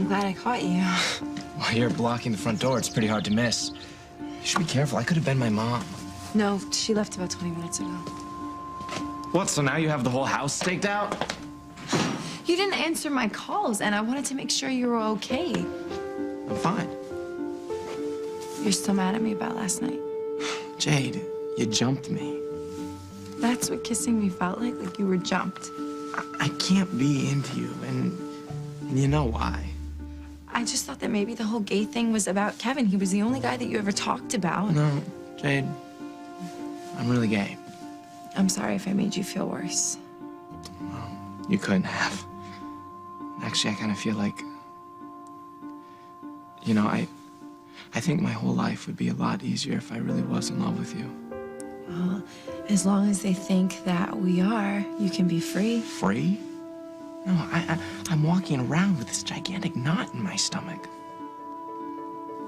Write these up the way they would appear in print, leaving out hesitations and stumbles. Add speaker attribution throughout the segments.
Speaker 1: glad I caught you.
Speaker 2: While you're blocking the front door, it's pretty hard to miss. You should be careful. I could have been my mom.
Speaker 1: No, she left about 20 minutes ago.
Speaker 2: What, so now you have the whole house staked out?
Speaker 1: You didn't answer my calls, and I wanted to make sure you were okay.
Speaker 2: I'm fine.
Speaker 1: You're still mad at me about last night.
Speaker 2: Jade, you jumped me.
Speaker 1: That's what kissing me felt like you were jumped.
Speaker 2: I can't be into you, and you know why.
Speaker 1: I just thought that maybe the whole gay thing was about Kevin. He was the only guy that you ever talked about.
Speaker 2: No, Jade, I'm really gay.
Speaker 1: I'm sorry if I made you feel worse.
Speaker 2: Well, you couldn't have. Actually, I kind of feel like, you know, I think my whole life would be a lot easier if I really was in love with you.
Speaker 1: Well, as long as they think that we are, you can be free.
Speaker 2: Free? No, I'm walking around with this gigantic knot in my stomach.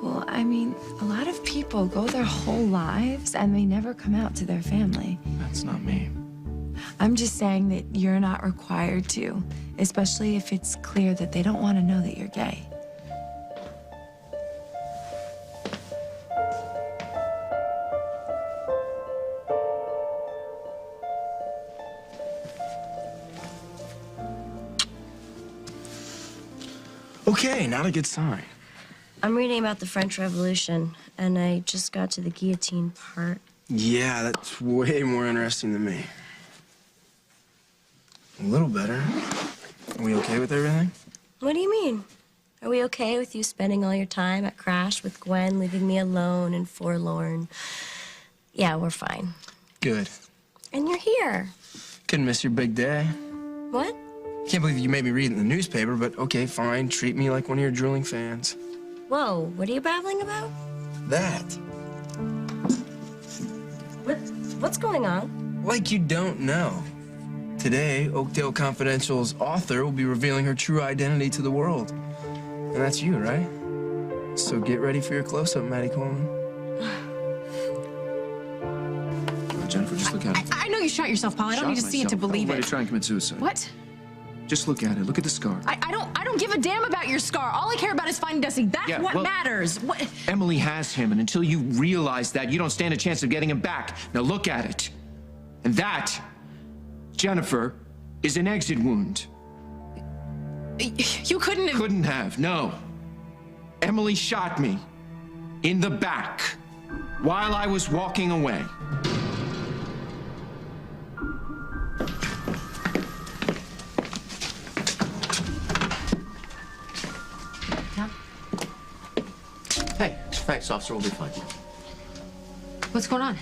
Speaker 1: Well, I mean, a lot of people go their whole lives and they never come out to their family.
Speaker 2: That's not me.
Speaker 1: I'm just saying that you're not required to, especially if it's clear that they don't want to know that you're gay.
Speaker 2: Okay, not a good sign.
Speaker 3: I'm reading about the French Revolution, and I just got to the guillotine part.
Speaker 4: Yeah, that's way more interesting than me.
Speaker 2: A little better. Are we okay with everything?
Speaker 3: What do you mean? Are we okay with you spending all your time at Crash with Gwen, leaving me alone and forlorn? Yeah, we're fine.
Speaker 2: Good.
Speaker 3: And you're here.
Speaker 2: Couldn't miss your big day.
Speaker 3: What?
Speaker 2: Can't believe you made me read it in the newspaper, but okay, fine. Treat me like one of your drooling fans.
Speaker 3: Whoa, what are you babbling about?
Speaker 2: That.
Speaker 3: What's going on?
Speaker 2: Like you don't know. Today, Oakdale Confidential's author will be revealing her true identity to the world. And that's you, right? So get ready for your close-up, Maddie Coleman.
Speaker 5: Jennifer, just look at it.
Speaker 6: I know you shot yourself, Paul. I don't need to see it to believe
Speaker 5: I'm ready
Speaker 6: it.
Speaker 5: to try and commit suicide.
Speaker 6: What?
Speaker 5: Just look at it. Look at the scar.
Speaker 6: I don't give a damn about your scar. All I care about is finding Dusty. That's what matters. What?
Speaker 5: Emily has him, and until you realize that, you don't stand a chance of getting him back. Now look at it. And that, Jennifer, is an exit wound.
Speaker 6: You couldn't have...
Speaker 5: Couldn't have, no. Emily shot me in the back while I was walking away.
Speaker 7: Hey, thanks, officer. We'll be fine.
Speaker 6: What's going on?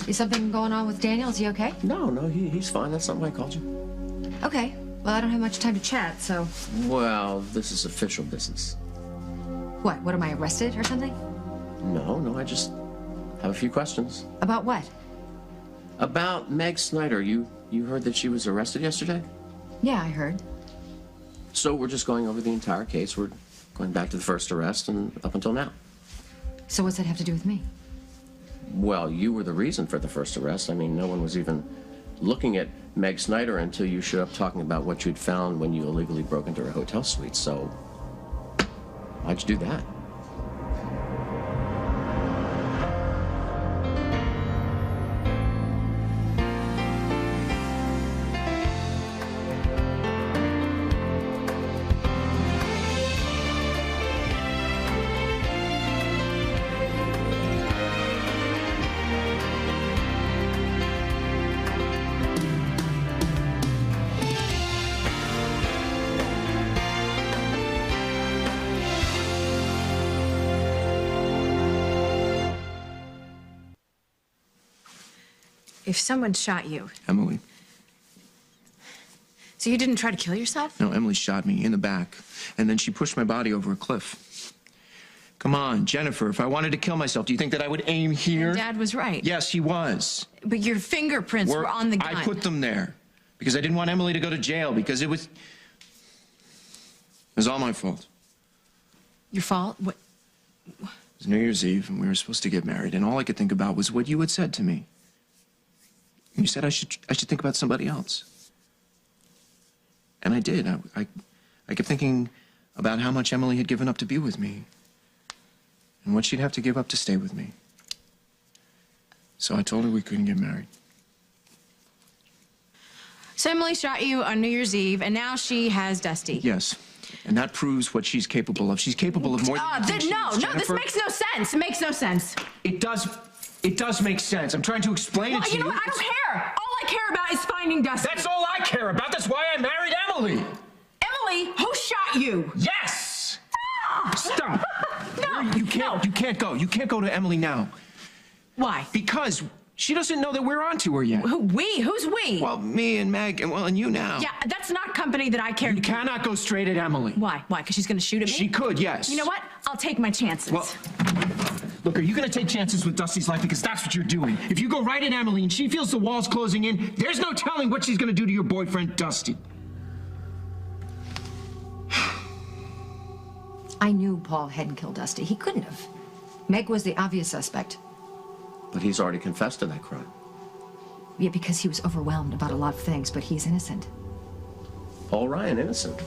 Speaker 6: Is something going on with Daniel? Is he okay?
Speaker 7: No, he's fine. That's not why I called you.
Speaker 6: Okay. Well, I don't have much time to chat, so...
Speaker 7: Well, this is official business.
Speaker 6: What? What, am I arrested or something?
Speaker 7: No, I just have a few questions.
Speaker 6: About what?
Speaker 7: About Meg Snyder. You heard that she was arrested yesterday?
Speaker 6: Yeah, I heard.
Speaker 7: So we're just going over the entire case. We're going back to the first arrest and up until now.
Speaker 6: So what's that have to do with me?
Speaker 7: Well, you were the reason for the first arrest. I mean, no one was even looking at Meg Snyder until you showed up talking about what you'd found when you illegally broke into her hotel suite. So why'd you do that?
Speaker 6: If someone shot you...
Speaker 5: Emily.
Speaker 6: So you didn't try to kill yourself?
Speaker 5: No, Emily shot me in the back, and then she pushed my body over a cliff. Come on, Jennifer, if I wanted to kill myself, do you think that I would aim here?
Speaker 6: Dad was right.
Speaker 5: Yes, he was.
Speaker 6: But your fingerprints were on the gun.
Speaker 5: I put them there because I didn't want Emily to go to jail because it was all my fault.
Speaker 6: Your fault? What?
Speaker 5: It was New Year's Eve, and we were supposed to get married, and all I could think about was what you had said to me. You said I should think about somebody else. And I did. I kept thinking about how much Emily had given up to be with me and what she'd have to give up to stay with me. So I told her we couldn't get married.
Speaker 6: So Emily shot you on New Year's Eve, and now she has Dusty.
Speaker 5: Yes. And that proves what she's capable of. She's capable of more than you think she is,
Speaker 6: No, this makes no sense. It makes no sense.
Speaker 5: It does make sense. I'm trying to explain it to you.
Speaker 6: You know what? I don't care. All I care about is finding Dusty.
Speaker 5: That's all I care about. That's why I married Emily.
Speaker 6: Emily, who shot you?
Speaker 5: Yes!
Speaker 6: Ah!
Speaker 5: Stop.
Speaker 6: No,
Speaker 5: You can't go. You can't go to Emily now.
Speaker 6: Why?
Speaker 5: Because she doesn't know that we're onto her yet.
Speaker 6: Who, we? Who's we?
Speaker 5: Well, me and Meg, and you now.
Speaker 6: Yeah, that's not company that I care.
Speaker 5: You cannot go straight at Emily.
Speaker 6: Why? Why? Because she's going to shoot at me?
Speaker 5: She could, yes.
Speaker 6: You know what? I'll take my chances.
Speaker 5: Well, look, are you going to take chances with Dusty's life? Because that's what you're doing. If you go right at Emily and she feels the walls closing in, there's no telling what she's going to do to your boyfriend, Dusty.
Speaker 8: I knew Paul hadn't killed Dusty. He couldn't have. Meg was the obvious suspect.
Speaker 7: But he's already confessed to that crime.
Speaker 8: Yeah, because he was overwhelmed about a lot of things, but he's innocent.
Speaker 7: Paul Ryan, innocent.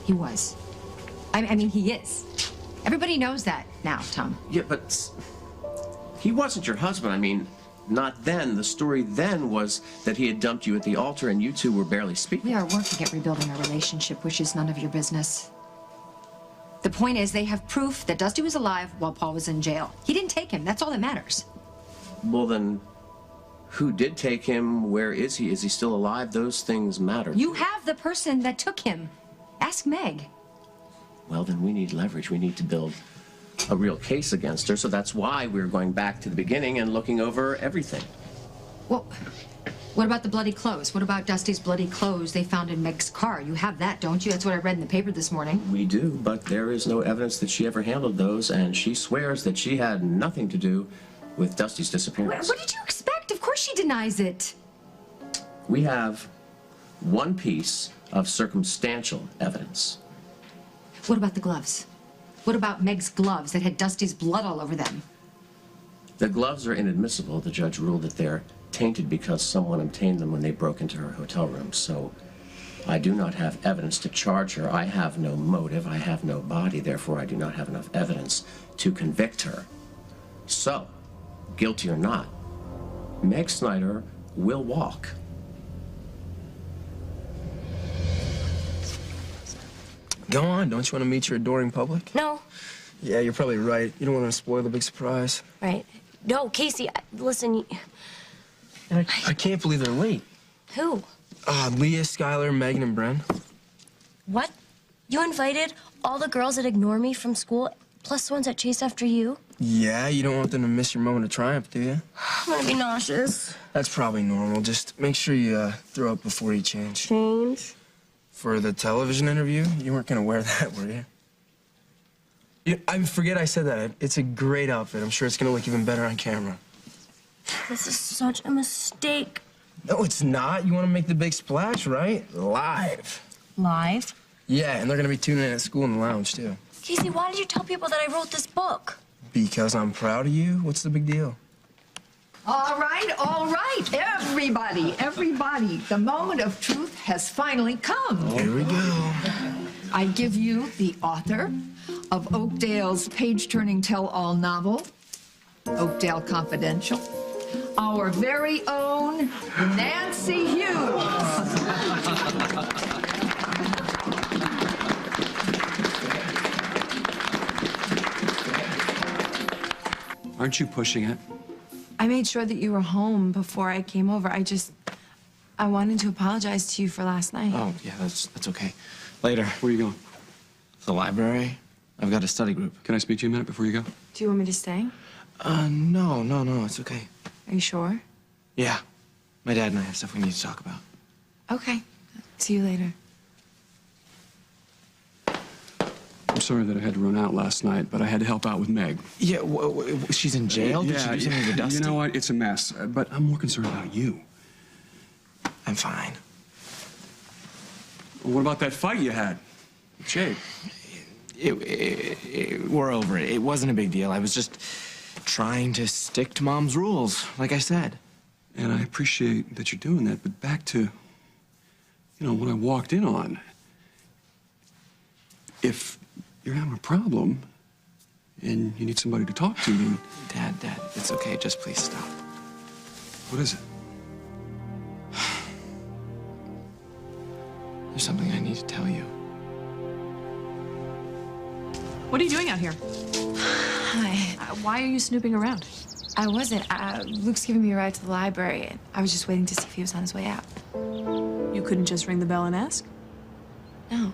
Speaker 8: He was. I mean, he is. Everybody knows that now, Tom.
Speaker 7: Yeah, but he wasn't your husband. I mean, not then. The story then was that he had dumped you at the altar and you two were barely speaking.
Speaker 8: We are working at rebuilding our relationship, which is none of your business. The point is, they have proof that Dusty was alive while Paul was in jail. He didn't take him. That's all that matters.
Speaker 7: Well, then, who did take him? Where is he? Is he still alive? Those things matter.
Speaker 8: You have the person that took him. Ask Meg.
Speaker 7: Well, then we need leverage. We need to build a real case against her. So that's why we're going back to the beginning and looking over everything.
Speaker 8: Well, what about the bloody clothes? What about Dusty's bloody clothes they found in Meg's car? You have that, don't you? That's what I read in the paper this morning.
Speaker 7: We do, but there is no evidence that she ever handled those, and she swears that she had nothing to do with Dusty's disappearance.
Speaker 8: What did you expect? Of course she denies it.
Speaker 7: We have one piece of circumstantial evidence.
Speaker 8: What about the gloves? What about Meg's gloves that had Dusty's blood all over them?
Speaker 7: The gloves are inadmissible. The judge ruled that they're tainted because someone obtained them when they broke into her hotel room. So I do not have evidence to charge her. I have no motive. I have no body. Therefore, I do not have enough evidence to convict her. So, guilty or not, Meg Snyder will walk.
Speaker 2: Go on. Don't you want to meet your adoring public?
Speaker 3: No.
Speaker 2: Yeah, you're probably right. You don't want to spoil the big surprise.
Speaker 3: Right. No, Casey, listen.
Speaker 2: I can't believe they're late.
Speaker 3: Who?
Speaker 2: Leah, Skylar, Megan, and Bren.
Speaker 3: What? You invited all the girls that ignore me from school, plus the ones that chase after you?
Speaker 2: Yeah, you don't want them to miss your moment of triumph, do you?
Speaker 3: I'm gonna be nauseous.
Speaker 2: That's probably normal. Just make sure you throw up before you change.
Speaker 3: Change?
Speaker 2: For the television interview, you weren't gonna wear that, were you? I forget I said that. It's a great outfit. I'm sure it's gonna look even better on camera.
Speaker 3: This is such a mistake.
Speaker 2: No, it's not. You want to make the big splash, right? Live.
Speaker 3: Live?
Speaker 2: Yeah, and they're gonna be tuning in at school in the lounge, too.
Speaker 3: Casey, why did you tell people that I wrote this book?
Speaker 2: Because I'm proud of you? What's the big deal?
Speaker 9: All right, everybody. The moment of truth has finally come.
Speaker 2: Here we go.
Speaker 9: I give you the author of Oakdale's page-turning tell-all novel, Oakdale Confidential, our very own Nancy Hughes.
Speaker 10: Aren't you pushing it?
Speaker 1: I made sure that you were home before I came over. I wanted to apologize to you for last night.
Speaker 4: Oh, yeah, that's okay. Later.
Speaker 10: Where are you going?
Speaker 4: The library. I've got a study group.
Speaker 10: Can I speak to you a minute before you go?
Speaker 1: Do you want me to stay?
Speaker 4: No, it's okay.
Speaker 1: Are you sure?
Speaker 4: Yeah. My dad and I have stuff we need to talk about.
Speaker 1: Okay. See you later.
Speaker 10: I'm sorry that I had to run out last night, but I had to help out with Meg.
Speaker 4: Yeah, she's in jail? Did she do something to Dusty?
Speaker 10: You know what? It's a mess, but I'm more concerned about you.
Speaker 4: I'm fine.
Speaker 10: What about that fight you had? Jake?
Speaker 4: We're over it. It wasn't a big deal. I was just trying to stick to Mom's rules, like I said.
Speaker 10: And I appreciate that you're doing that, but back to, what I walked in on. if you're having a problem and you need somebody to talk to, then...
Speaker 4: Dad, it's okay. Just please stop.
Speaker 10: What is it?
Speaker 4: There's something I need to tell you.
Speaker 6: What are you doing out here?
Speaker 1: Hi.
Speaker 6: Why are you snooping around?
Speaker 1: I wasn't. Luke's giving me a ride to the library, and I was just waiting to see if he was on his way out.
Speaker 6: You couldn't just ring the bell and ask?
Speaker 1: No.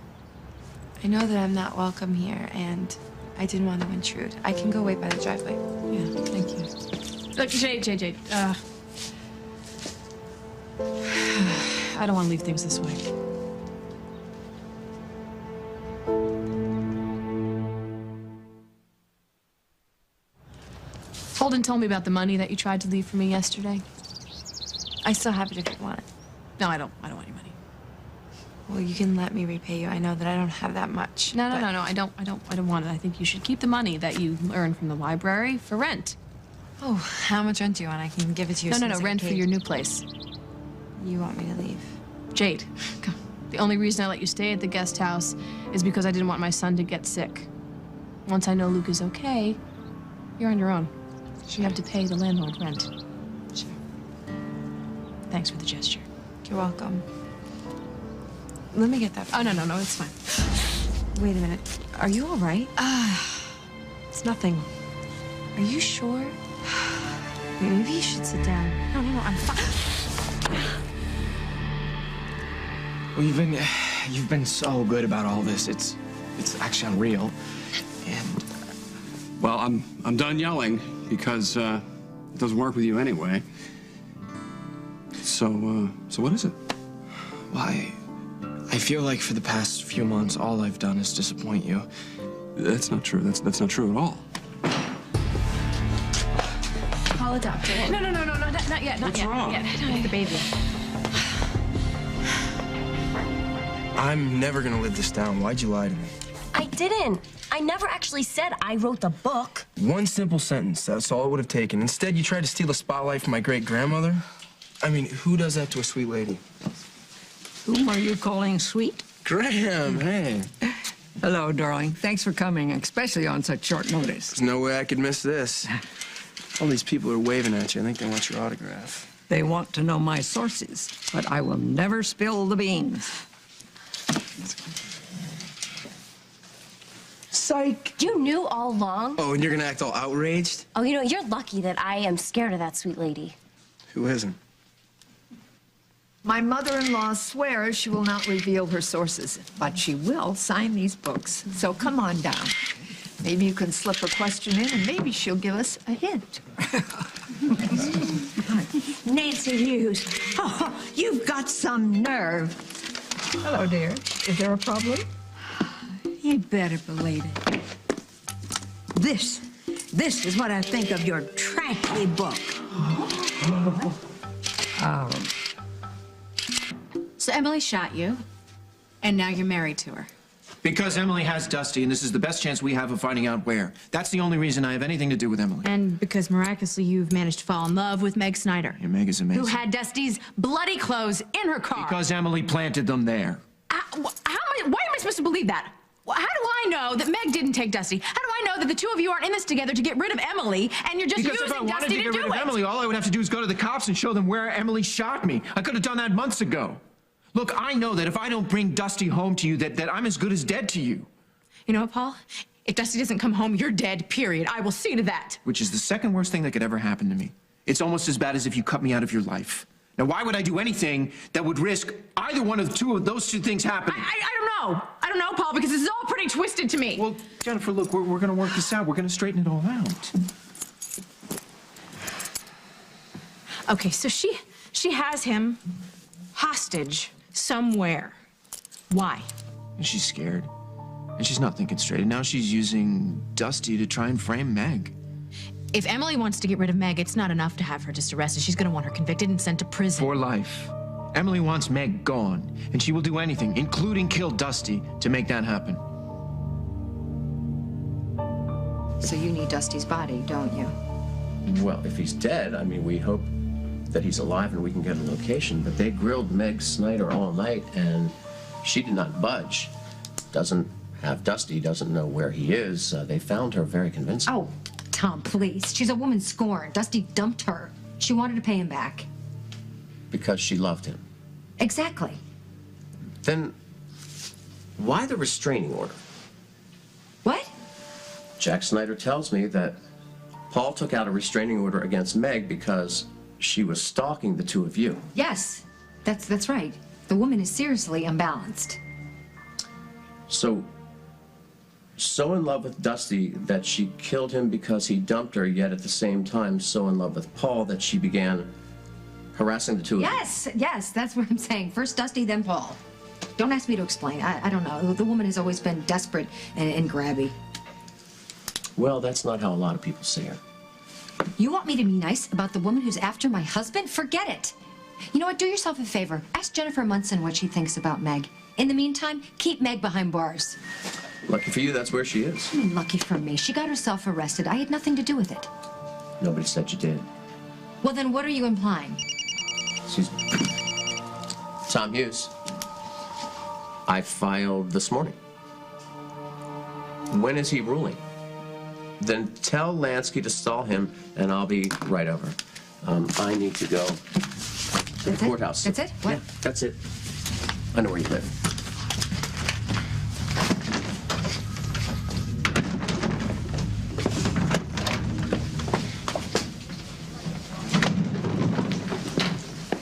Speaker 1: I know that I'm not welcome here, and I didn't want to intrude. I can go wait by the driveway.
Speaker 6: Yeah, thank you. Look, Jade, I don't want to leave things this way. Holden told me about the money that you tried to leave for me yesterday.
Speaker 1: I still have it if you want it.
Speaker 6: No, I don't want your money.
Speaker 1: Well, you can let me repay you. I know that I don't have that much.
Speaker 6: No, I don't want it. I think you should keep the money that you earned from the library for rent.
Speaker 1: Oh, how much rent do you want? I can give it to you.
Speaker 6: No, rent for your new place.
Speaker 1: You want me to leave?
Speaker 6: Jade, come. The only reason I let you stay at the guest house is because I didn't want my son to get sick. Once I know Luke is okay, you're on your own. You have to pay the landlord rent.
Speaker 1: Sure.
Speaker 6: Thanks for the gesture.
Speaker 1: You're welcome. Let me get that.
Speaker 6: Oh, no, it's fine.
Speaker 1: Wait a minute. Are you all right?
Speaker 6: It's nothing.
Speaker 1: Are you sure? Maybe you should sit down.
Speaker 6: No, I'm fine.
Speaker 4: Well, you've been so good about all this. It's actually unreal. And
Speaker 10: Well, I'm done yelling because it doesn't work with you anyway. So what is it?
Speaker 4: why? I feel like for the past few months, all I've done is disappoint you.
Speaker 10: That's not true. That's not true at all.
Speaker 1: Call a doctor.
Speaker 6: No, not yet.
Speaker 10: What's wrong?
Speaker 6: Not yet. The baby.
Speaker 2: I'm never gonna live this down. Why'd you lie to me?
Speaker 3: I didn't. I never actually said I wrote the book.
Speaker 2: One simple sentence, that's all it would have taken. Instead, you tried to steal a spotlight from my great-grandmother? I mean, who does that to a sweet lady?
Speaker 11: Whom are you calling sweet?
Speaker 2: Graham, hey.
Speaker 11: Hello, darling. Thanks for coming, especially on such short notice.
Speaker 2: There's no way I could miss this. All these people are waving at you. I think they want your autograph.
Speaker 11: They want to know my sources, but I will never spill the beans.
Speaker 3: Psych. You knew all along?
Speaker 2: Oh, and you're gonna act all outraged?
Speaker 3: Oh, you're lucky that I am scared of that sweet lady.
Speaker 2: Who isn't?
Speaker 9: My mother-in-law swears she will not reveal her sources, but she will sign these books. So come on down. Maybe you can slip a question in, and maybe she'll give us a hint.
Speaker 11: Nancy Hughes. Oh, you've got some nerve.
Speaker 9: Hello, dear. Is there a problem?
Speaker 11: You better believe it. This is what I think of your trashy book.
Speaker 6: So Emily shot you, and now you're married to her.
Speaker 5: Because Emily has Dusty, and this is the best chance we have of finding out where. That's the only reason I have anything to do with Emily.
Speaker 6: And because miraculously you've managed to fall in love with Meg Snyder.
Speaker 5: Yeah, Meg is amazing.
Speaker 6: Who had Dusty's bloody clothes in her car.
Speaker 5: Because Emily planted them there.
Speaker 6: Why am I supposed to believe that? How do I know that Meg didn't take Dusty? How do I know that the two of you aren't in this together to get rid of Emily, and you're just
Speaker 5: Because
Speaker 6: using
Speaker 5: if I wanted
Speaker 6: Dusty
Speaker 5: to get rid of
Speaker 6: it?
Speaker 5: Emily, all I would have to do is go to the cops and show them where Emily shot me. I could have done that months ago. Look, I know that if I don't bring Dusty home to you, that I'm as good as dead to you.
Speaker 6: You know what, Paul? If Dusty doesn't come home, you're dead, period. I will see to that.
Speaker 5: Which is the second worst thing that could ever happen to me. It's almost as bad as if you cut me out of your life. Now, why would I do anything that would risk either one of those two things happening?
Speaker 6: I don't know, Paul, because this is all pretty twisted to me.
Speaker 5: Well, Jennifer, look, we're going to work this out. We're going to straighten it all out.
Speaker 6: Okay, so she has him hostage somewhere. Why?
Speaker 5: And she's scared. And she's not thinking straight. And now she's using Dusty to try and frame Meg.
Speaker 6: If Emily wants to get rid of Meg, it's not enough to have her just arrested. She's going to want her convicted and sent to prison.
Speaker 5: For life. Emily wants Meg gone, and she will do anything, including kill Dusty, to make that happen.
Speaker 8: So you need Dusty's body, don't you?
Speaker 7: Well, if he's dead, I mean, we hope that he's alive and we can get a location. But they grilled Meg Snyder all night, and she did not budge. Doesn't have Dusty doesn't know where he is. They found her very convincing.
Speaker 8: Oh, Tom, please. She's a woman scorned. Dusty dumped her. She wanted to pay him back.
Speaker 7: Because she loved him.
Speaker 8: Exactly.
Speaker 7: Then why the restraining order?
Speaker 8: What?
Speaker 7: Jack Snyder tells me that Paul took out a restraining order against Meg because she was stalking the two of you.
Speaker 8: Yes, that's right. The woman is seriously unbalanced.
Speaker 7: So in love with Dusty that she killed him because he dumped her, yet at the same time so in love with Paul that she began harassing the two of you.
Speaker 8: Yes, that's what I'm saying. First Dusty, then Paul. Don't ask me to explain. I don't know. The woman has always been desperate and grabby.
Speaker 7: Well, that's not how a lot of people see her.
Speaker 8: You want me to be nice about the woman who's after my husband? Forget it. You know what? Do yourself a favor. Ask Jennifer Munson what she thinks about Meg. In the meantime, keep Meg behind bars.
Speaker 7: Lucky for you, that's where she is.
Speaker 8: I mean, lucky for me. She got herself arrested. I had nothing to do with it.
Speaker 7: Nobody said you did.
Speaker 8: Well, then what are you implying?
Speaker 7: Excuse me. Tom Hughes. I filed this morning. When is he ruling? Then tell Lansky to stall him, and I'll be right over. I need to go to the courthouse.
Speaker 8: That's it? What?
Speaker 7: Yeah, that's it. I know where you live.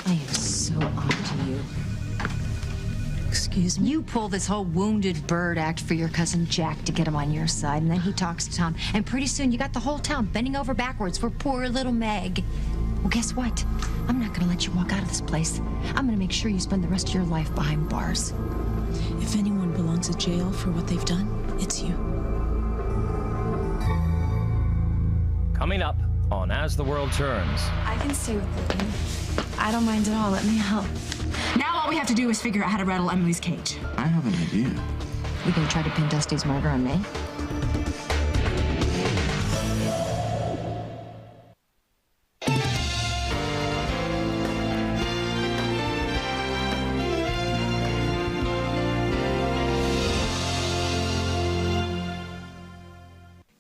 Speaker 8: I am so on to you.
Speaker 11: Excuse me?
Speaker 8: You pull this whole wounded bird act for your cousin Jack to get him on your side, and then he talks to Tom, and pretty soon you got the whole town bending over backwards for poor little Meg. Well, guess what? I'm not gonna let you walk out of this place. I'm gonna make sure you spend the rest of your life behind bars.
Speaker 12: If anyone belongs in jail for what they've done, it's you.
Speaker 13: Coming up on As the World Turns.
Speaker 1: I can stay with you. I don't mind at all. Let me help.
Speaker 6: Now all we have to do is figure out how to rattle Emily's cage.
Speaker 10: I have an idea.
Speaker 8: We gonna try to pin Dusty's murder on me?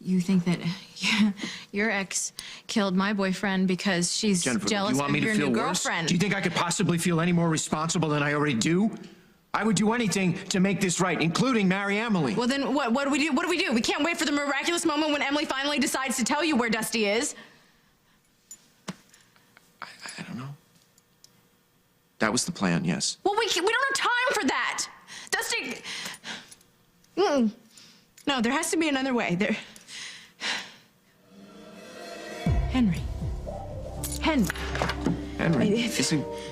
Speaker 6: You think that your ex killed my boyfriend because she's
Speaker 5: Jennifer,
Speaker 6: jealous
Speaker 5: you want
Speaker 6: of
Speaker 5: me to
Speaker 6: your
Speaker 5: feel
Speaker 6: new
Speaker 5: worse?
Speaker 6: girlfriend?
Speaker 5: Do you think I could possibly feel any more responsible than I already do? I would do anything to make this right, including marry Emily.
Speaker 6: Well, then what do we do? What do we do? We can't wait for the miraculous moment when Emily finally decides to tell you where Dusty is.
Speaker 5: I don't know. That was the plan, yes.
Speaker 6: Well, we don't have time for that. Dusty. No, there has to be another way. Henry.
Speaker 5: Henry,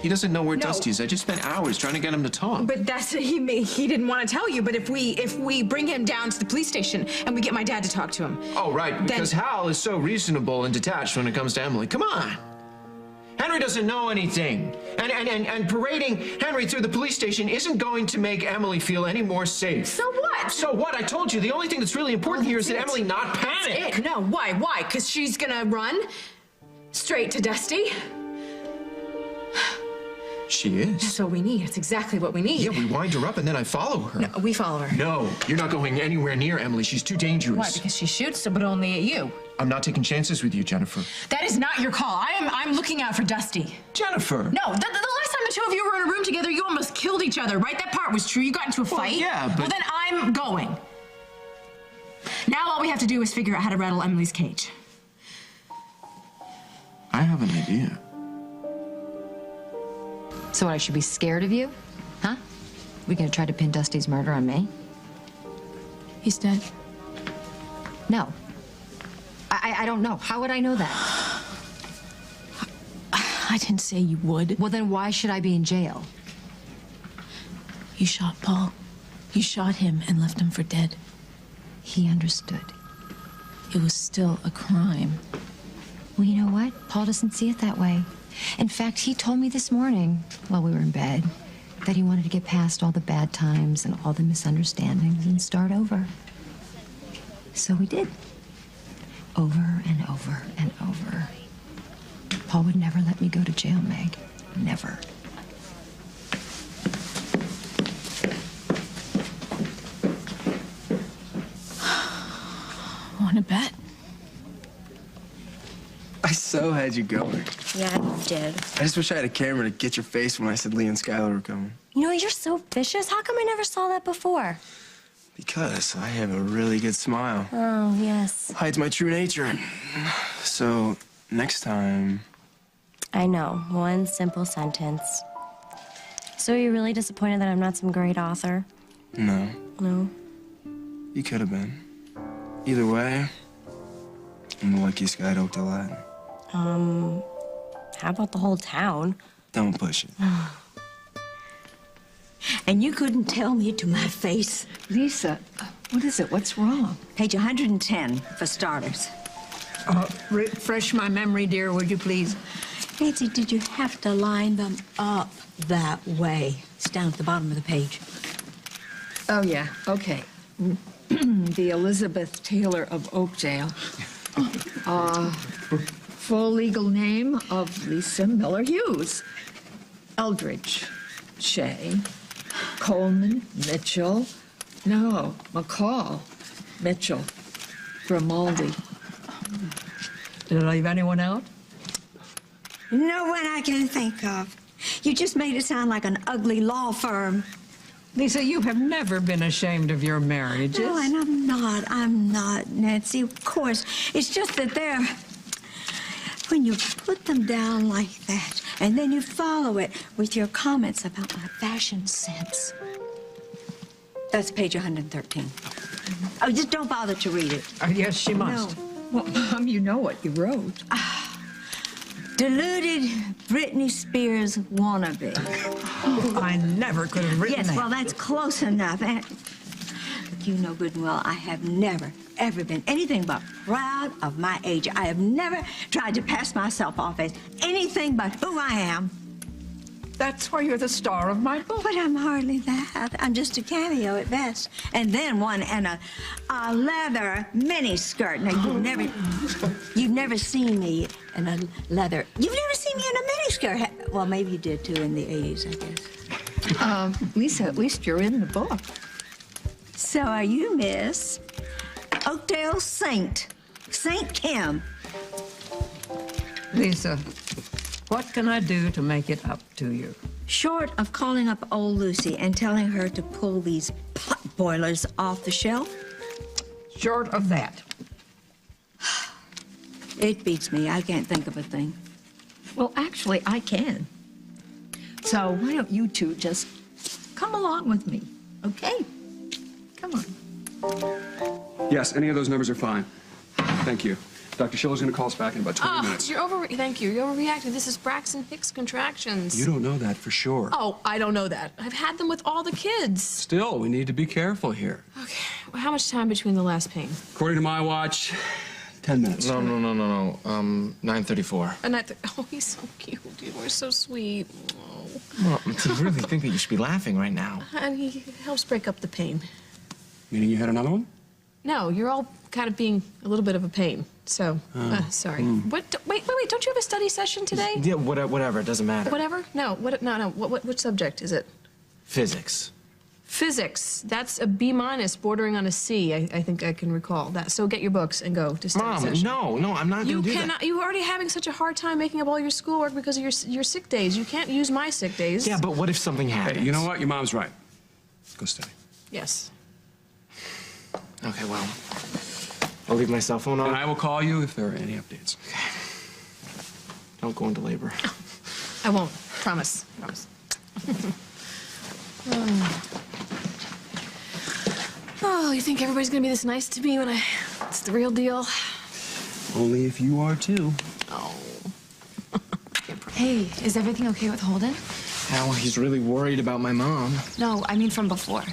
Speaker 5: he doesn't know where Dusty is. I just spent hours trying to get him to talk.
Speaker 6: But he didn't want to tell you. But if we bring him down to the police station and we get my dad to talk to him.
Speaker 5: Oh, right, because Hal is so reasonable and detached when it comes to Emily. Come on. Henry doesn't know anything. And parading Henry through the police station isn't going to make Emily feel any more safe.
Speaker 6: So what?
Speaker 5: So what? I told you, the only thing that's really important here is that Emily not panic.
Speaker 6: That's it. No, why? Why? Because she's gonna run straight to Dusty?
Speaker 5: She is.
Speaker 6: That's what we need. That's exactly what we need.
Speaker 5: Yeah, we wind her up and then I follow her.
Speaker 6: No, we follow her.
Speaker 5: No, you're not going anywhere near Emily. She's too dangerous.
Speaker 6: Why? Because she shoots, but only at you.
Speaker 5: I'm not taking chances with you, Jennifer.
Speaker 6: That is not your call. I'm looking out for Dusty.
Speaker 5: Jennifer!
Speaker 6: No, the last time the two of you were in a room together, you almost killed each other, right? That part was true. You got into a fight.
Speaker 5: Yeah, but...
Speaker 6: Well, then I'm going. Now all we have to do is figure out how to rattle Emily's cage.
Speaker 10: I have an idea.
Speaker 8: So I should be scared of you? Huh? We gonna try to pin Dusty's murder on me?
Speaker 6: He's dead.
Speaker 8: No. I don't know. How would I know that?
Speaker 12: I didn't say you would.
Speaker 8: Well, then why should I be in jail?
Speaker 12: You shot Paul. You shot him and left him for dead.
Speaker 8: He understood.
Speaker 12: It was still a crime.
Speaker 8: Well, you know what? Paul doesn't see it that way. In fact, he told me this morning, while we were in bed, that he wanted to get past all the bad times and all the misunderstandings and start over. So we did. Over and over and over. Paul would never let me go to jail, Meg. Never.
Speaker 12: to bet.
Speaker 2: I so had you going.
Speaker 3: Yeah, you did.
Speaker 2: I just wish I had a camera to get your face when I said Lee and Skylar were coming.
Speaker 3: You know, you're so vicious. How come I never saw that before?
Speaker 2: Because I have a really good smile.
Speaker 3: Oh, yes.
Speaker 2: Hides my true nature. So, next time...
Speaker 3: I know. One simple sentence. So you're really disappointed that I'm not some great author?
Speaker 2: No.
Speaker 3: No?
Speaker 2: You could have been. Either way, I'm the luckiest guy at Oakdale Latin.
Speaker 3: How about the whole town?
Speaker 2: Don't push it.
Speaker 11: And you couldn't tell me to my face.
Speaker 9: Lisa, what is it? What's wrong?
Speaker 11: Page 110, for starters.
Speaker 9: Refresh my memory, dear, would you please?
Speaker 11: Nancy, did you have to line them up that way? It's down at the bottom of the page.
Speaker 9: Oh, yeah, okay. The Elizabeth Taylor of Oakdale. Full legal name of Lisa Miller Hughes. Eldridge, Shea, Coleman, Mitchell, no, McCall, Mitchell, Grimaldi. Did I leave anyone out?
Speaker 11: No one I can think of. You just made it sound like an ugly law firm.
Speaker 9: Lisa, you have never been ashamed of your marriages.
Speaker 11: No, and I'm not, Nancy, of course. It's just that when you put them down like that, and then you follow it with your comments about my fashion sense. That's page 113. Oh, just don't bother to read it.
Speaker 9: Yes, she must.
Speaker 11: No.
Speaker 9: Well, Mom, you know what you wrote.
Speaker 11: Deluded Britney Spears wannabe.
Speaker 9: I never could have written that.
Speaker 11: Yes, well, that's close enough. And you know good and well I have never, ever been anything but proud of my age. I have never tried to pass myself off as anything but who I am.
Speaker 9: That's why you're the star of my book.
Speaker 11: But I'm hardly that. I'm just a cameo at best. And then one in a leather miniskirt. Now, you've never seen me in a leather. You've never seen me in a miniskirt. Well, maybe you did, too, in the 80s, I guess.
Speaker 9: Lisa, at least you're in the book.
Speaker 11: So are you, Miss Oakdale Saint Kim.
Speaker 9: Lisa, what can I do to make it up to you?
Speaker 11: Short of calling up old Lucy and telling her to pull these pot boilers off the shelf?
Speaker 9: Short of that.
Speaker 11: It beats me. I can't think of a thing.
Speaker 9: Well, actually, I can. So why don't you two just come along with me, okay? Come on.
Speaker 10: Yes, any of those numbers are fine. Thank you. Dr. Schiller's going to call us back in about 20 minutes.
Speaker 6: Thank you. You're overreacting. This is Braxton Hicks contractions.
Speaker 10: You don't know that for sure.
Speaker 6: Oh, I don't know that. I've had them with all the kids.
Speaker 10: Still, we need to be careful here.
Speaker 6: Okay. Well, how much time between the last pain?
Speaker 10: According to my watch, 10 minutes.
Speaker 4: No. 9:34.
Speaker 6: And oh, he's so cute. You were so sweet. Oh.
Speaker 4: Well, I really think that you should be laughing right now.
Speaker 6: And he helps break up the pain.
Speaker 10: Meaning you had another one?
Speaker 6: No, you're all kind of being a little bit of a pain. So, sorry. What? Wait. Don't you have a study session today?
Speaker 4: Yeah, whatever. It doesn't matter.
Speaker 6: Whatever? No. No. Which subject is it?
Speaker 4: Physics.
Speaker 6: Physics. That's a B-, bordering on a C. I think I can recall that. So get your books and go to study session.
Speaker 4: Mom, no, I'm not going to do that.
Speaker 6: You're already having such a hard time making up all your schoolwork because of your sick days. You can't use my sick days.
Speaker 4: Yeah, but what if something happens?
Speaker 10: Hey, you know what? Your mom's right. Go study.
Speaker 6: Yes.
Speaker 4: Okay, well, I'll leave my cell phone on.
Speaker 10: And I will call you if there are any updates.
Speaker 4: Okay. Don't go into labor.
Speaker 6: I won't. Promise. Oh, you think everybody's gonna be this nice to me when it's the real deal?
Speaker 10: Only if you are too.
Speaker 6: Oh.
Speaker 1: Hey, is everything okay with Holden?
Speaker 4: Al, he's really worried about my mom.
Speaker 1: No, I mean from before.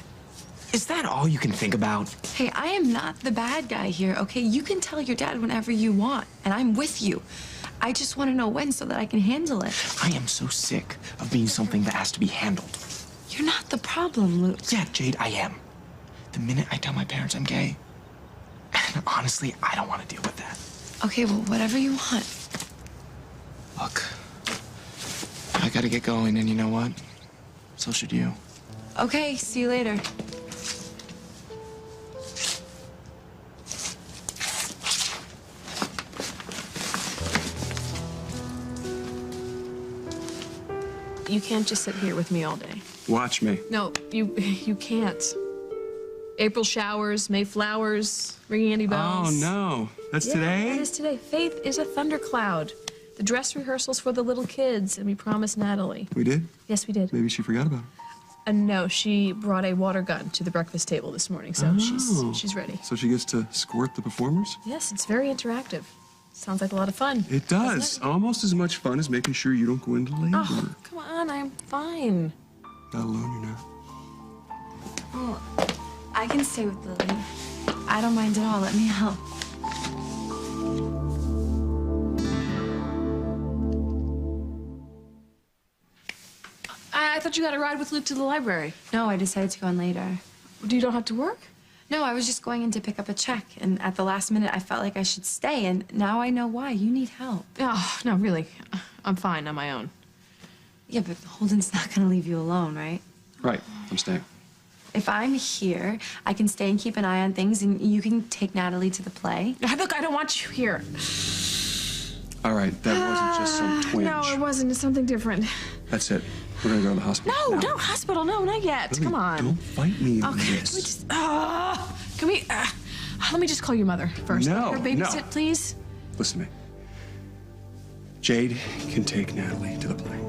Speaker 4: Is that all you can think about?
Speaker 1: Hey, I am not the bad guy here, okay? You can tell your dad whenever you want, and I'm with you. I just want to know when so that I can handle it.
Speaker 4: I am so sick of being something that has to be handled.
Speaker 1: You're not the problem, Luke.
Speaker 4: Yeah, Jade, I am. The minute I tell my parents I'm gay, and honestly, I don't want to deal with that.
Speaker 1: Okay, well, whatever you want.
Speaker 4: Look, I gotta get going, and you know what? So should you.
Speaker 1: Okay, see you later.
Speaker 6: you can't just sit here with me all day.
Speaker 10: Watch me.
Speaker 6: No, you can't. April showers, May flowers, ringing any bells.
Speaker 10: Oh, no. That's
Speaker 6: Yeah,
Speaker 10: today?
Speaker 6: That is today. Faith is a thundercloud. The dress rehearsals for the little kids, and we promised Natalie.
Speaker 10: We did?
Speaker 6: Yes, we did.
Speaker 10: Maybe she forgot about it.
Speaker 6: No, she brought a water gun to the breakfast table this morning, so she's ready.
Speaker 10: So she gets to squirt the performers?
Speaker 6: Yes, it's very interactive. Sounds like a lot of fun.
Speaker 10: It does. Almost as much fun as making sure you don't go into labor.
Speaker 6: Oh, come on, I'm fine.
Speaker 10: Not alone, you're not.
Speaker 1: Well, I can stay with Lily. I don't mind at all. Let me help.
Speaker 6: I thought you got a ride with Luke to the library.
Speaker 1: No, I decided to go in later.
Speaker 6: You don't have to work?
Speaker 1: No, I was just going in to pick up a check, and at the last minute, I felt like I should stay, and now I know why. You need help.
Speaker 6: Oh, no, really. I'm fine on my own.
Speaker 1: Yeah, but Holden's not gonna leave you alone, right?
Speaker 10: Right, I'm staying.
Speaker 1: If I'm here, I can stay and keep an eye on things, and you can take Natalie to the play.
Speaker 6: Look, I don't want you here.
Speaker 10: All right, that wasn't just some twinge.
Speaker 6: No, it wasn't. It's something different.
Speaker 10: That's it. We're gonna go to the hospital.
Speaker 6: No, no, hospital. No, not yet.
Speaker 10: Lily,
Speaker 6: Come on.
Speaker 10: Don't fight me on
Speaker 6: Okay,
Speaker 10: this.
Speaker 6: can we let me just call your mother first.
Speaker 10: No,
Speaker 6: Let her babysit,
Speaker 10: no.
Speaker 6: please.
Speaker 10: Listen to me. Jade can take Natalie to the play.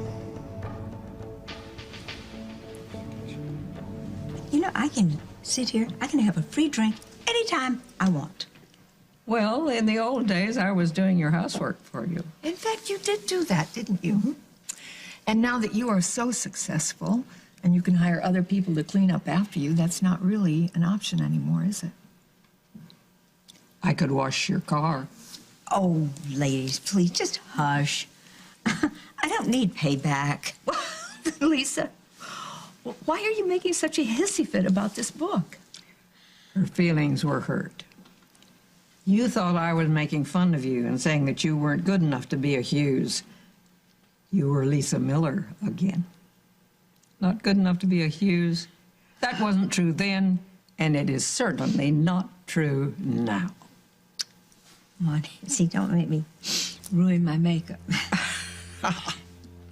Speaker 11: You know, I can sit here, I can have a free drink anytime I want.
Speaker 9: Well, in the old days, I was doing your housework for you. In fact, you did do that, didn't you? And now that you are so successful and you can hire other people to clean up after you, that's not really an option anymore, is it? I could wash your car.
Speaker 11: Oh, ladies, please, just hush. I don't need payback.
Speaker 9: Lisa, why are you making such a hissy fit about this book? Her feelings were hurt. You thought I was making fun of you and saying that you weren't good enough to be a Hughes. You were Lisa Miller again. Not good enough to be a Hughes. That wasn't true then, and it is certainly not true now.
Speaker 11: Oh, see, don't make me ruin my makeup.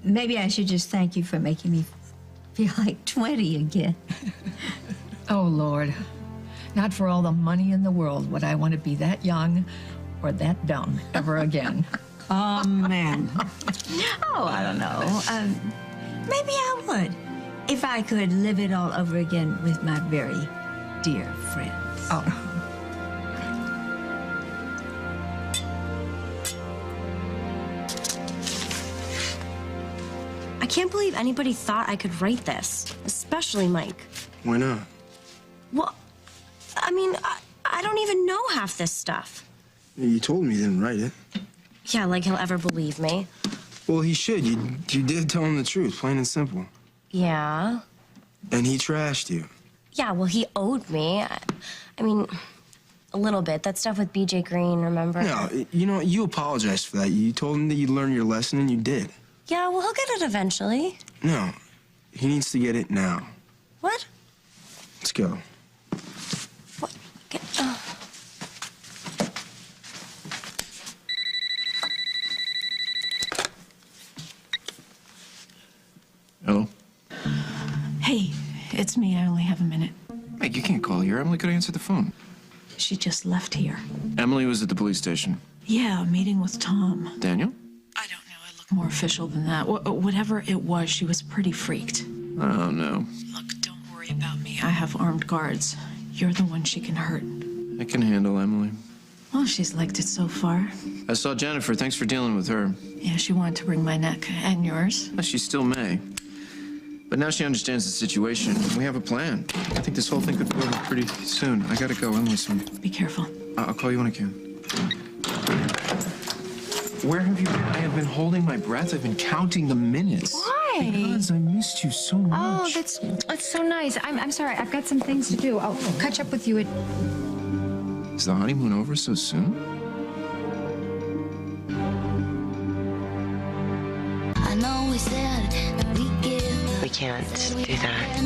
Speaker 11: Maybe I should just thank you for making me feel like 20 again.
Speaker 9: Oh, Lord. Not for all the money in the world would I want to be that young or that dumb ever again.
Speaker 11: Amen. Oh, I don't know. Maybe I would if I could live it all over again with my very dear friends.
Speaker 9: Oh.
Speaker 3: I can't believe anybody thought I could write this, especially Mike.
Speaker 2: Why not?
Speaker 3: Well, I mean, I don't even know half this stuff.
Speaker 2: You told me you didn't write it.
Speaker 3: Yeah, like he'll ever believe me.
Speaker 2: Well, he should. You did tell him the truth, plain and simple.
Speaker 3: Yeah.
Speaker 2: And he trashed you.
Speaker 3: Yeah, well, he owed me. I mean, a little bit. That stuff with BJ Green, remember?
Speaker 2: No, you know, you apologized for that. You told him that you'd learn your lesson, and you did.
Speaker 3: Yeah, well, he'll get it eventually.
Speaker 2: No, he needs to get it now.
Speaker 3: What?
Speaker 2: Let's go.
Speaker 3: What?
Speaker 5: Hello?
Speaker 12: Hey, it's me. I only have a minute.
Speaker 5: Meg, you can't call here. Emily could answer the phone.
Speaker 12: She just left here.
Speaker 5: Emily was at the police station.
Speaker 12: Yeah, a meeting with Tom.
Speaker 5: Daniel?
Speaker 12: More official than that. Whatever it was, she was pretty freaked.
Speaker 5: Oh, no.
Speaker 12: Look, don't worry about me. I have armed guards. You're the one she can hurt.
Speaker 5: I can handle Emily.
Speaker 12: Well, she's liked it so far.
Speaker 5: I saw Jennifer. Thanks for dealing with her.
Speaker 12: Yeah, she wanted to wring my neck. And yours?
Speaker 5: She still may. But now she understands the situation. We have a plan. I think this whole thing could be over pretty soon. I gotta go. Emily's soon.
Speaker 12: Be careful.
Speaker 5: I'll call you when I can. Where have you been? I have been holding my breath. I've been counting the minutes.
Speaker 1: Why?
Speaker 5: Because I missed you so much.
Speaker 1: Oh, that's so nice. I'm sorry. I've got some things to do. I'll catch up with you at...
Speaker 5: Is the honeymoon over so soon?
Speaker 14: I know we said that
Speaker 15: We can't do that.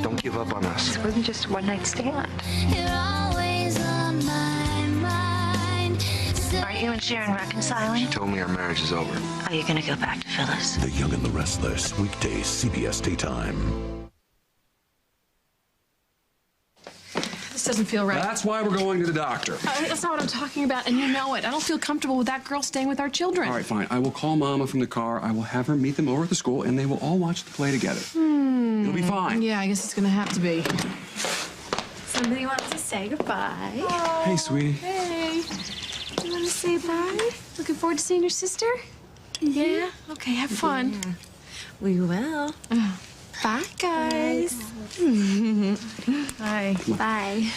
Speaker 15: Don't give up on us.
Speaker 8: This wasn't just a one-night stand.
Speaker 14: You're always on my mind.
Speaker 8: Aren't
Speaker 14: you and Sharon reconciling?
Speaker 15: She told me our marriage is over.
Speaker 14: Are you gonna go back to Phyllis?
Speaker 16: The Young and the Restless, weekdays, CBS Daytime.
Speaker 6: This doesn't feel right.
Speaker 10: That's why we're going to the doctor.
Speaker 6: That's not what I'm talking about, and you know it. I don't feel comfortable with that girl staying with our children.
Speaker 10: All right, fine. I will call Mama from the car. I will have her meet them over at the school, and they will all watch the play together. It'll be fine.
Speaker 6: Yeah, I guess it's gonna have to be.
Speaker 1: Somebody wants to say goodbye.
Speaker 6: Oh,
Speaker 10: Hey, sweetie.
Speaker 6: Hey. You want to say bye? Looking forward to seeing your sister? Yeah? Okay, have fun.
Speaker 1: Yeah. We will. Bye, guys.
Speaker 6: Bye.
Speaker 1: Bye.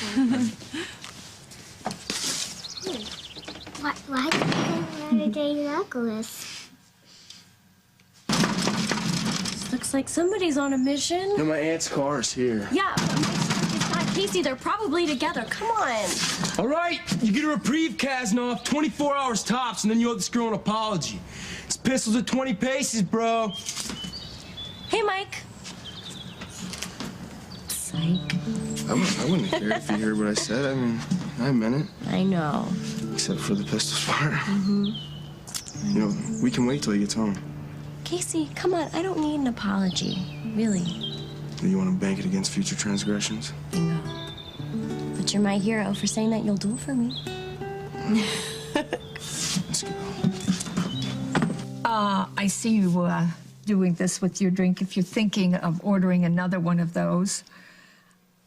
Speaker 17: Why did you wear Jane necklace?
Speaker 3: Looks like somebody's on a mission.
Speaker 2: No, my aunt's car is here.
Speaker 3: Yeah, it's not Casey. They're probably together. Come on.
Speaker 2: All right, you get a reprieve, Kaznov. 24 hours tops, and then you owe this girl an apology. This pistol's at 20 paces, bro.
Speaker 3: Hey, Mike. Psych.
Speaker 2: I wouldn't care if you heard what I said. I mean, I meant it.
Speaker 3: I know.
Speaker 2: Except for the pistol's part. You know, we can wait till he gets home.
Speaker 3: Casey, come on. I don't need an apology. Really.
Speaker 2: You want to bank it against future transgressions?
Speaker 3: Bingo. But you're my hero for saying that you'll do it for me.
Speaker 2: Let's go.
Speaker 9: I see you doing this with your drink. If you're thinking of ordering another one of those,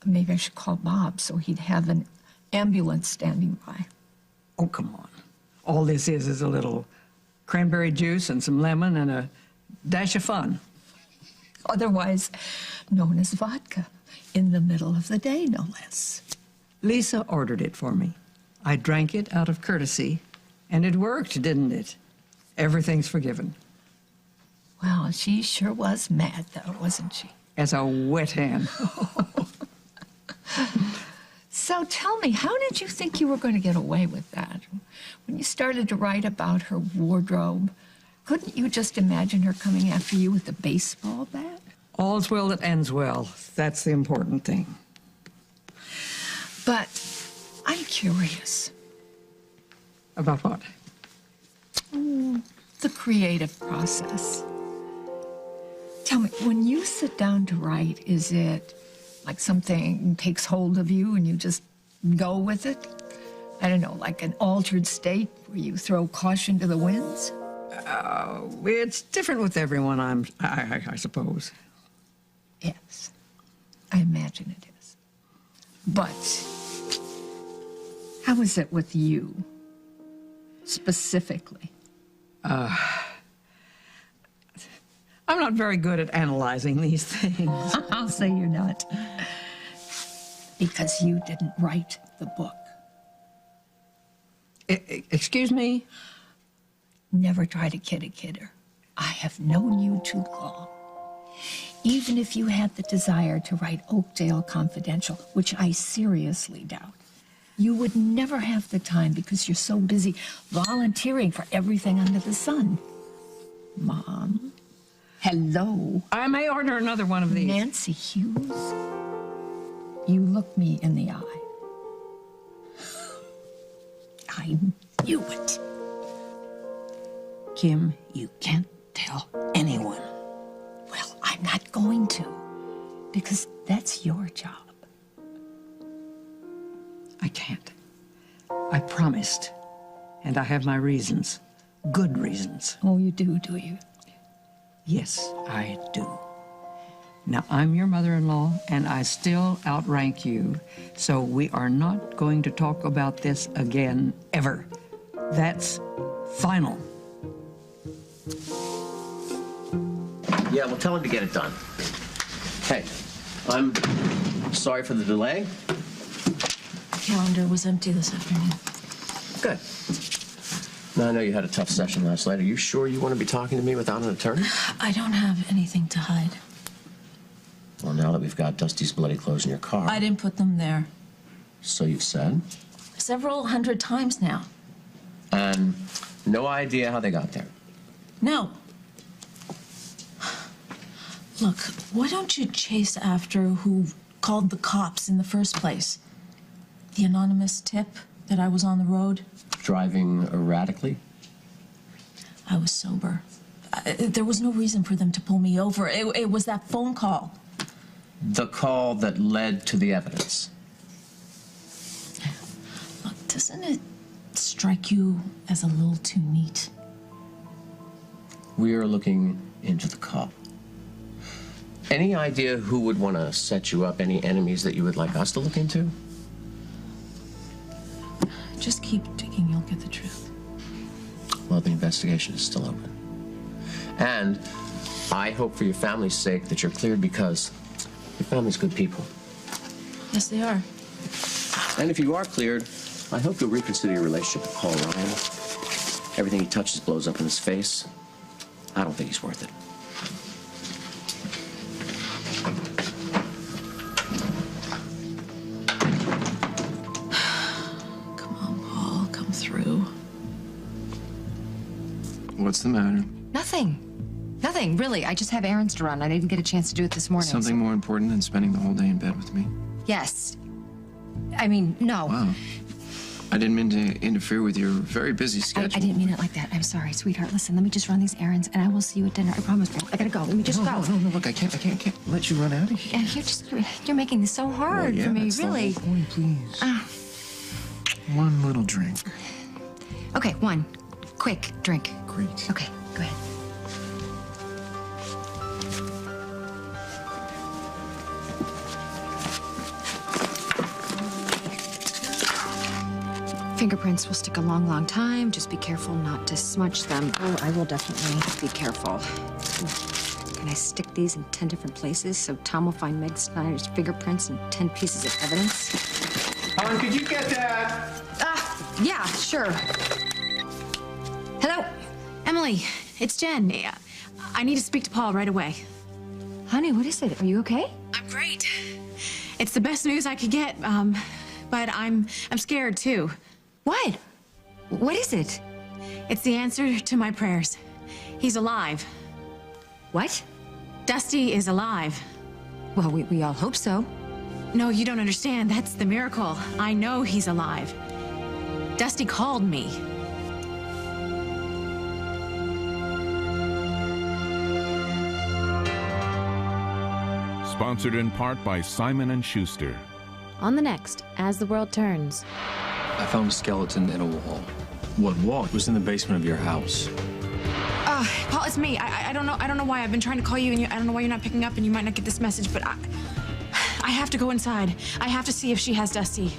Speaker 9: maybe I should call Bob so he'd have an ambulance standing by.
Speaker 18: Oh, come on. All this is a little cranberry juice and some lemon and a dash of fun.
Speaker 9: Otherwise known as vodka, in the middle of the day, no less.
Speaker 18: Lisa ordered it for me. I drank it out of courtesy, and it worked, didn't it? Everything's forgiven.
Speaker 9: Well, she sure was mad, though, wasn't she?
Speaker 18: As a wet hen.
Speaker 9: So tell me, how did you think you were going to get away with that? When you started to write about her wardrobe, couldn't you just imagine her coming after you with a baseball bat?
Speaker 18: All's well that ends well. That's the important thing.
Speaker 9: But I'm curious.
Speaker 18: About what?
Speaker 9: The creative process. Tell me, when you sit down to write, is it like something takes hold of you and you just go with it? I don't know, like an altered state where you throw caution to the winds?
Speaker 18: It's different with everyone, I suppose.
Speaker 9: Yes, I imagine it is. But how is it with you, specifically?
Speaker 18: I'm not very good at analyzing these things.
Speaker 9: I'll say you're not. Because you didn't write the book.
Speaker 18: Excuse me?
Speaker 9: Never try to kid a kidder. I have known you too long. Even if you had the desire to write Oakdale Confidential, which I seriously doubt, you would never have the time because you're so busy volunteering for everything under the sun. Mom? Hello?
Speaker 18: I may order another one of these.
Speaker 9: Nancy Hughes? You look me in the eye. I knew it.
Speaker 18: Kim, you can't tell anyone.
Speaker 9: Well, I'm not going to, because that's your job.
Speaker 18: I can't. I promised, and I have my reasons. Good reasons.
Speaker 9: Oh, you do you?
Speaker 18: Yes, I do. Now, I'm your mother-in-law, and I still outrank you, so we are not going to talk about this again, ever. That's final.
Speaker 7: Yeah, well, tell him to get it done. Hey, I'm sorry for the delay.
Speaker 12: Calendar was empty this afternoon.
Speaker 7: Good. Now, I know you had a tough session last night. Are you sure you want to be talking to me without an attorney?
Speaker 12: I don't have anything to hide.
Speaker 7: Well, now that we've got Dusty's bloody clothes in your car.
Speaker 12: I didn't put them there.
Speaker 7: So you've said?
Speaker 12: Several hundred times now.
Speaker 7: And no idea how they got there?
Speaker 12: No. Look, why don't you chase after who called the cops in the first place? The anonymous tip that I was on the road?
Speaker 7: Driving erratically?
Speaker 12: I was sober. There was no reason for them to pull me over. It was that phone call.
Speaker 7: The call that led to the evidence.
Speaker 12: Look, doesn't it strike you as a little too neat?
Speaker 7: We are looking into the call. Any idea who would want to set you up? Any enemies that you would like us to look into?
Speaker 12: Just keep digging, you'll get the truth.
Speaker 7: Well, the investigation is still open. And I hope for your family's sake that you're cleared, because your family's good people.
Speaker 12: Yes, they are.
Speaker 7: And if you are cleared, I hope you'll reconsider your relationship with Paul Ryan. Everything he touches blows up in his face. I don't think he's worth it.
Speaker 12: Come on, Paul, come through.
Speaker 2: What's the matter?
Speaker 8: Nothing. Nothing, really. I just have errands to run. I didn't get a chance to do it this morning.
Speaker 2: Something more important than spending the whole day in bed with me?
Speaker 8: Yes. I mean, no.
Speaker 2: Wow. I didn't mean to interfere with your very busy schedule.
Speaker 8: I didn't mean it like that. I'm sorry, sweetheart. Listen, let me just run these errands, and I will see you at dinner. I promise. I gotta go. Let me just go.
Speaker 2: No, look, I can't let you run out of here.
Speaker 8: Yeah, you're making this so hard for me,
Speaker 2: that's
Speaker 8: really.
Speaker 2: The whole point, please. One little drink.
Speaker 8: Okay, one quick drink.
Speaker 2: Great.
Speaker 8: Okay, go ahead. Fingerprints will stick a long, long time. Just be careful not to smudge them. Oh, I will definitely be careful. Can I stick these in 10 different places so Tom will find Meg Snyder's fingerprints and 10 pieces of evidence?
Speaker 5: Hon, could you get that?
Speaker 8: Yeah, sure.
Speaker 6: Hello, Emily. It's Jen. I need to speak to Paul right away.
Speaker 8: Honey, what is it? Are you okay?
Speaker 6: I'm great. It's the best news I could get, but I'm scared too.
Speaker 8: What? What is it?
Speaker 6: It's the answer to my prayers. He's alive.
Speaker 8: What?
Speaker 6: Dusty is alive.
Speaker 8: Well, we all hope so.
Speaker 6: No, you don't understand. That's the miracle. I know he's alive. Dusty called me.
Speaker 19: Sponsored in part by Simon & Schuster.
Speaker 20: On the next, As the World Turns.
Speaker 21: I found a skeleton in a wall. What wall? It was in the basement of your house.
Speaker 6: Paul, it's me. I don't know why I've been trying to call you, and I don't know why you're not picking up, and you might not get this message, but I have to go inside. I have to see if she has Dusty.